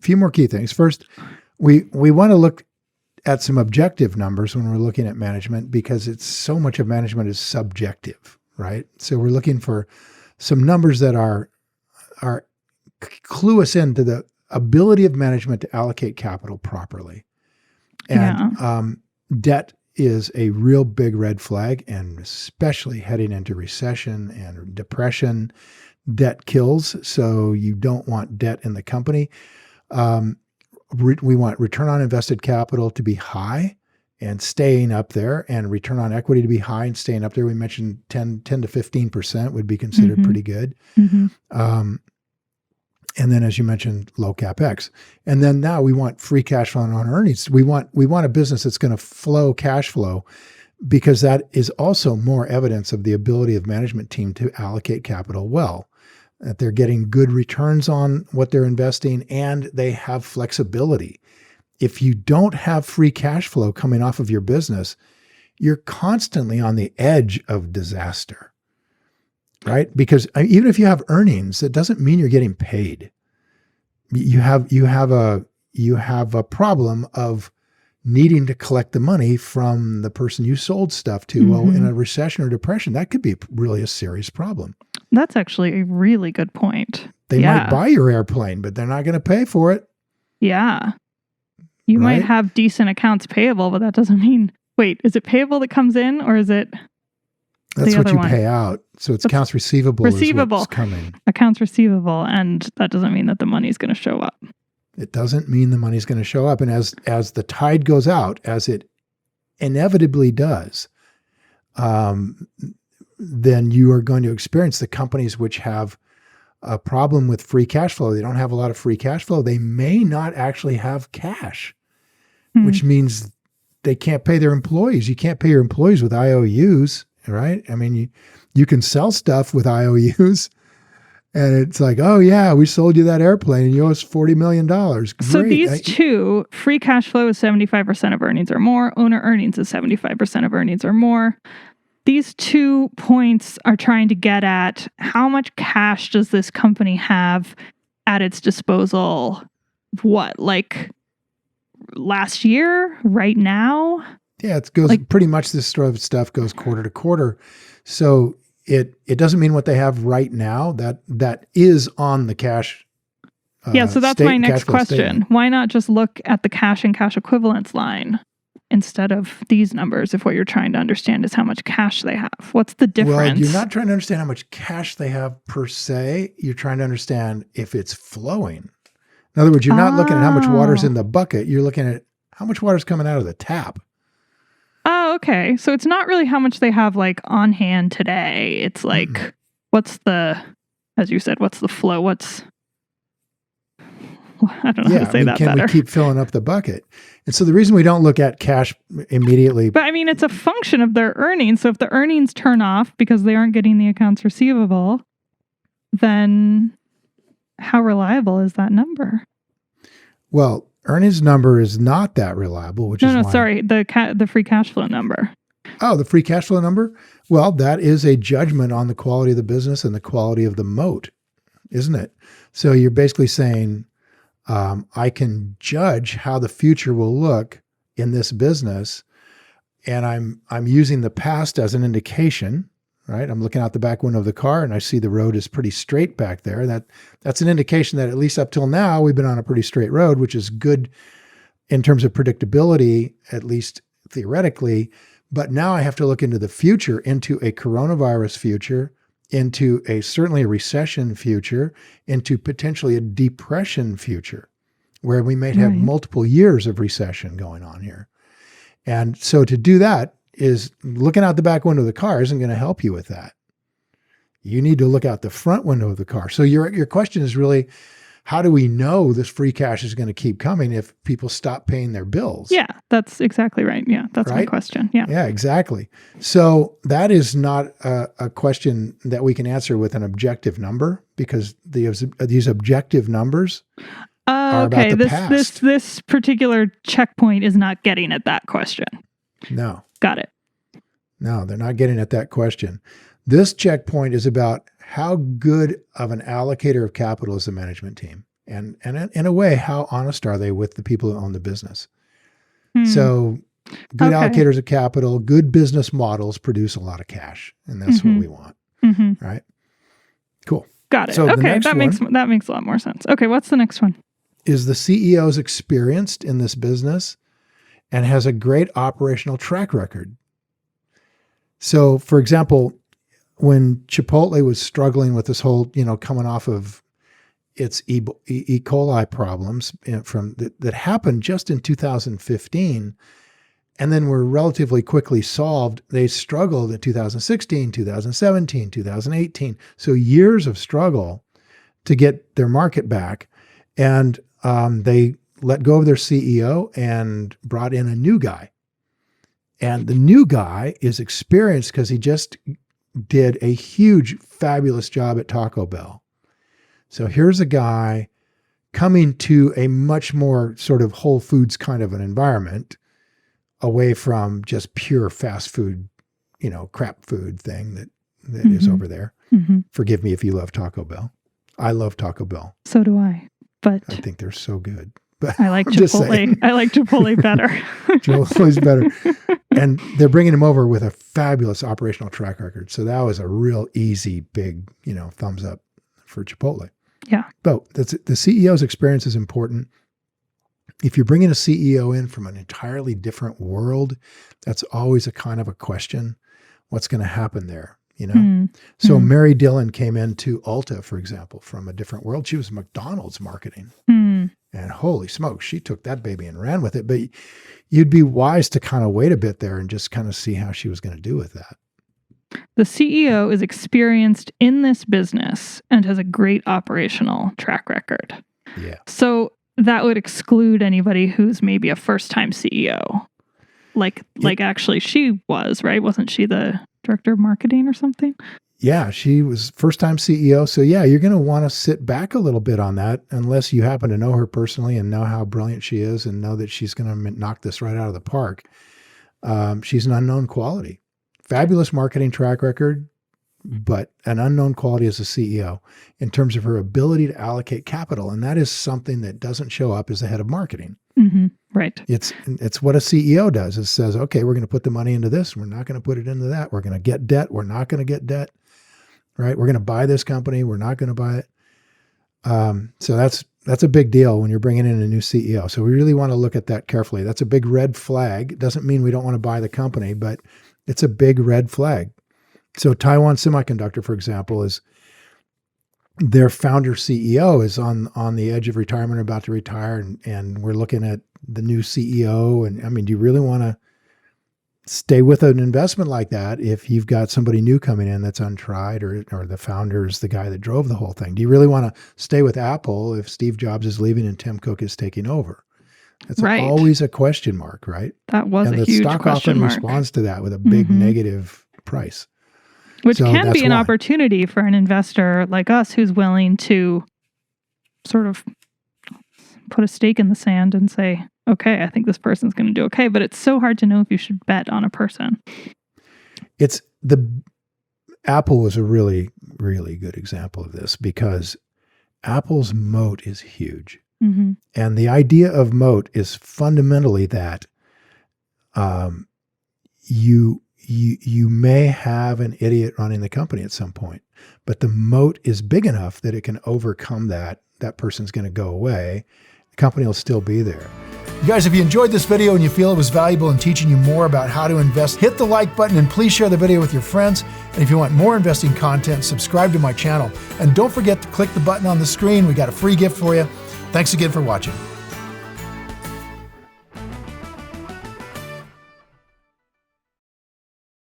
few more key things. First, we want to look at some objective numbers when we're looking at management, because it's so much of management is subjective, right? So we're looking for some numbers that are clue us into the ability of management to allocate capital properly. And debt is a real big red flag, and especially heading into recession and depression, debt kills. So you don't want debt in the company. We want return on invested capital to be high and staying up there, and return on equity to be high and staying up there. We mentioned 10 to 15% would be considered pretty good. And then, as you mentioned, low CapEx. And then now we want free cash flow on earnings. We want a business that's going to flow cash flow, because that is also more evidence of the ability of management team to allocate capital well, that they're getting good returns on what they're investing, and they have flexibility. If you don't have free cash flow coming off of your business, you're constantly on the edge of disaster. Right? Because even if you have earnings, that doesn't mean you're getting paid. You have a problem of needing to collect the money from the person you sold stuff to. Well, in a recession or depression, that could be really a serious problem. That's actually a really good point. They might buy your airplane, but they're not going to pay for it. Yeah. You might have decent accounts payable, but that doesn't mean, wait, is it payable that comes in, or is it That's what you pay out. So it's accounts receivable is what's coming. Accounts receivable, and that doesn't mean that the money's going to show up. It doesn't mean the money's going to show up. And as the tide goes out, as it inevitably does, then you are going to experience the companies which have a problem with free cash flow. They don't have a lot of free cash flow. They may not actually have cash, which means they can't pay their employees. You can't pay your employees with IOUs. Right? I mean, you can sell stuff with IOUs, and it's like, oh yeah, we sold you that airplane and you owe us $40 million. Great. So these two, free cash flow is 75% of earnings or more. Owner earnings is 75% of earnings or more. These 2 points are trying to get at how much cash does this company have at its disposal? What, like last year, right now? Yeah, it goes pretty much, this sort of stuff goes quarter to quarter. So it doesn't mean what they have right now. That is on the cash. So that's my next question. Statement. Why not just look at the cash and cash equivalents line instead of these numbers if what you're trying to understand is how much cash they have? What's the difference? Well, you're not trying to understand how much cash they have per se. You're trying to understand if it's flowing. In other words, you're not looking at how much water's in the bucket. You're looking at how much water's coming out of the tap. Oh, okay. So it's not really how much they have like on hand today. It's like, what's the, as you said, what's the flow? I don't know how to say that can better. We keep filling up the bucket? And so the reason we don't look at cash immediately. But I mean, it's a function of their earnings. So if the earnings turn off because they aren't getting the accounts receivable, then how reliable is that number? Well, earnings number is not that reliable, which is why. Sorry, the free cash flow number. Oh, the free cash flow number? Well, that is a judgment on the quality of the business and the quality of the moat, isn't it? So you're basically saying, I can judge how the future will look in this business, and I'm using the past as an indication, right? I'm looking out the back window of the car and I see the road is pretty straight back there. That's an indication that at least up till now, we've been on a pretty straight road, which is good in terms of predictability, at least theoretically. But now I have to look into the future, into a coronavirus future, into certainly a recession future, into potentially a depression future, where we may have multiple years of recession going on here. And so to do that, is looking out the back window of the car isn't going to help you with that. You need to look out the front window of the car. So your question is really, how do we know this free cash is going to keep coming if people stop paying their bills? Yeah, that's exactly right. Yeah, that's my question. Yeah. Yeah, exactly. So that is not a question that we can answer with an objective number, because these objective numbers are about the past. This particular checkpoint is not getting at that question. No. Got it. No, they're not getting at that question. This checkpoint is about how good of an allocator of capital is the management team. And in a way, how honest are they with the people who own the business? Hmm. So good Okay. allocators of capital, good business models produce a lot of cash. And that's what we want, right? Cool. Got it. So the Okay, next that makes a lot more sense. Okay, what's the next one? Is the CEO's experienced in this business and has a great operational track record. So, for example, when Chipotle was struggling with this whole, coming off of its E. coli problems that happened just in 2015, and then were relatively quickly solved, they struggled in 2016, 2017, 2018. So years of struggle to get their market back. And they let go of their CEO and brought in a new guy. And the new guy is experienced because he just did a huge, fabulous job at Taco Bell. So here's a guy coming to a much more sort of Whole Foods kind of an environment, away from just pure fast food, crap food thing that is over there. Forgive me if you love Taco Bell. I love Taco Bell. So do I. But I think they're so good. But I like Chipotle. I like Chipotle better. Chipotle's better. And they're bringing him over with a fabulous operational track record. So that was a real easy, big, thumbs up for Chipotle. Yeah. But the CEO's experience is important. If you're bringing a CEO in from an entirely different world, that's always a kind of a question. What's going to happen there? So Mary Dillon came into Ulta, for example, from a different world. She was McDonald's marketing. And holy smokes, she took that baby and ran with it. But you'd be wise to kind of wait a bit there and just kind of see how she was going to do with that. The CEO is experienced in this business and has a great operational track record. Yeah. So that would exclude anybody who's maybe a first-time CEO. Like actually she was, right? Wasn't she the director of marketing or something? Yeah, she was first-time CEO. So yeah, you're going to want to sit back a little bit on that unless you happen to know her personally and know how brilliant she is and know that she's going to knock this right out of the park. She's an unknown quality. Fabulous marketing track record, but an unknown quality as a CEO in terms of her ability to allocate capital. And that is something that doesn't show up as the head of marketing. Right. It's what a CEO does. It says, okay, we're going to put the money into this. We're not going to put it into that. We're going to get debt. We're not going to get debt, right? We're going to buy this company. We're not going to buy it. So that's a big deal when you're bringing in a new CEO. So we really want to look at that carefully. That's a big red flag. It doesn't mean we don't want to buy the company, but it's a big red flag. So Taiwan Semiconductor, for example, is their founder CEO is on the edge of retirement, about to retire, and we're looking at the new CEO. And I mean, do you really want to stay with an investment like that if you've got somebody new coming in that's untried, or the founder is the guy that drove the whole thing? Do you really want to stay with Apple if Steve Jobs is leaving and Tim Cook is taking over? That's always a question mark, right? That was a huge question mark. And the stock often responds to that with a big negative price. Which can be an opportunity for an investor like us who's willing to sort of put a stake in the sand and say, okay, I think this person's going to do okay. But it's so hard to know if you should bet on a person. Apple was a really, really good example of this because Apple's moat is huge. And the idea of moat is fundamentally that you may have an idiot running the company at some point, but the moat is big enough that it can overcome that. That person's going to go away. The company will still be there. You guys, if you enjoyed this video and you feel it was valuable in teaching you more about how to invest, hit the like button and please share the video with your friends. And if you want more investing content, subscribe to my channel. And don't forget to click the button on the screen. We got a free gift for you. Thanks again for watching.